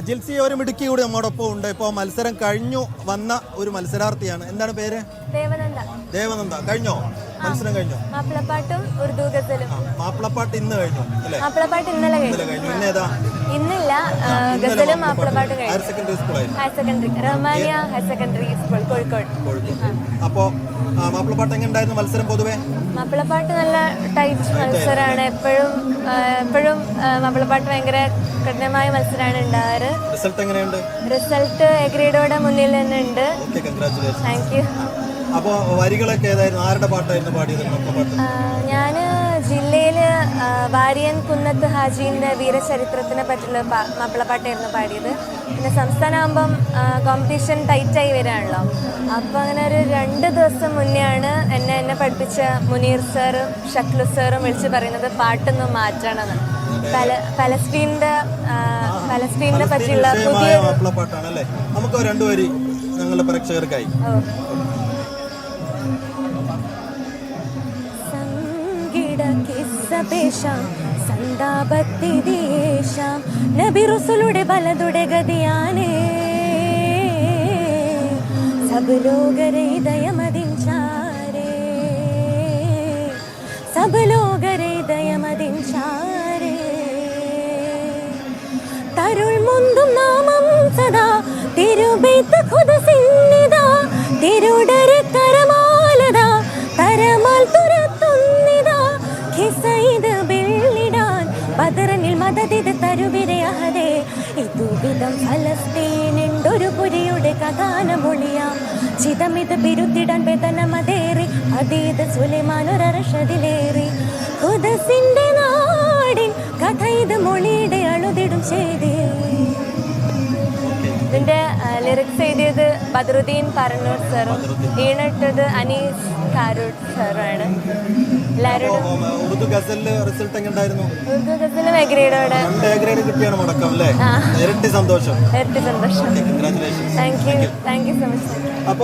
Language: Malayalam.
ജിൽസി ഒരു മിടുക്കി കൂടി നമ്മോടൊപ്പം ഉണ്ട്. ഇപ്പോൾ മത്സരം കഴിഞ്ഞു വന്ന ഒരു മത്സരാർത്ഥിയാണ്. എന്താണ് പേര്? ദേവനന്ദ. കഴിഞ്ഞോ മത്സരം? കഴിഞ്ഞോ? മാപ്പിളപ്പാട്ടും ഉറുദു ഗസലും. മാപ്പിളപ്പാട്ട് ഇന്ന് കഴിഞ്ഞു അല്ലേ? മാപ്പിളപ്പാട്ട് ഇന്നലെ കഴിഞ്ഞു. ഇന്നേതാ? ഇന്നില്ല, ഗസലും മാപ്പിളപ്പാട്ടും കഴിഞ്ഞു. ഹയർ സെക്കൻഡറി സ്കൂളായിരുന്നു. Higher secondary Rahmania higher secondary school, Kozhikode. അപ്പോൾ മാപ്പിളപ്പാട്ട് എങ്ങനെ ഉണ്ടായിരുന്നു മത്സരം പൊതുവേ? മാപ്പിളപ്പാട്ട് നല്ല ടൈറ്റ് മത്സരമാണ്. എപ്പോഴും മാപ്പിളപ്പാട്ട് ഭയങ്കര കഠിനമായ മത്സരമാണ് ഉണ്ടാവാറ്. റിസൾട്ട് എങ്ങനെയുണ്ട്? റിസൾട്ട് എ ഗ്രേഡോടെ മുന്നിൽ തന്നെ ഉണ്ട്. Thank you. അപ്പോൾ വരികളൊക്കെ ഏതായിരുന്നു? ആരുടെ പാട്ടായിരുന്നു പാടിയത്? ഞാൻ ജില്ലയില് വാരിയൻ കുന്നത്ത് ഹാജീന്റെ വീരചരിത്രത്തിനെ പറ്റിയുള്ള മാപ്പിളപ്പാട്ടായിരുന്നു പാടിയത്. പിന്നെ സംസ്ഥാനമാകുമ്പം കോമ്പറ്റീഷൻ ടൈറ്റായി വരികയാണല്ലോ. അപ്പോൾ അങ്ങനെ ഒരു 2 ദിവസം മുന്നെയാണ് എന്നെ പഠിപ്പിച്ച മുനീർ സാറും ഷക്ലു സാറും വിളിച്ച് പറയുന്നത് പാട്ടൊന്നും മാറ്റണമെന്ന്. പലസ്തീനിന്റെ പറ്റിയുള്ള പുതിയ പാട്ടാണല്ലേ. നമുക്ക് 2 വരി ഞങ്ങളുടെ പ്രേക്ഷകർക്കായി. നബി റസൂലുടെ ബലതുടെ ഗതിയാനേ സബ് ലോകരെ ദയമദിൻചാരേ സബ് ലോകരെ ദയമദിൻചാരേ തരുൾ മുന്തും നാമം സദാ തിരുബൈത്ത് ഖുദ്സിന്നിദാ തിരുടരെ കരമാലദാ തരമാൽ തുരത്തുന്നിദാ ഖിസൈദ് ബില്ലിടാൻ ബദറനിൽ മദദിത് തരുവിരെ അഹദേ ഇതുവിധം ഫലസ്തീനുണ്ടൊരു പുരിയുടെ കഥാനമൊളിയാം ചിതമിത് പിരുത്തിടാൻ വേദനമതേറി അതീത് സുലൈമാൻ ഒരർഷദിലേറി ഖുദ്സിന്റെ നാടിൻ കഥ ഇത് മൊഴിയുടെ അളുതിടും ചെയ്തേ. ഇതിന്റെ ലിറിക്സ് എഴുതിയത് ബദറുദ്ദീൻ പറന്നൂർ സാറും ഈണിട്ടത് അനീസ് കാരൂർ സാറുമാണ്. എല്ലാവരോടും ഉറുദു ഗസലില് റിസൾട്ട് എങ്ങനെ ഉണ്ടായിരുന്നു? ഉറുദു ഗസലും എ ഗ്രേഡോടെ കിട്ടിയാണ് മുടക്കം അല്ലേ? ഇരട്ടി സന്തോഷം. Thank you so much. അപ്പോൾ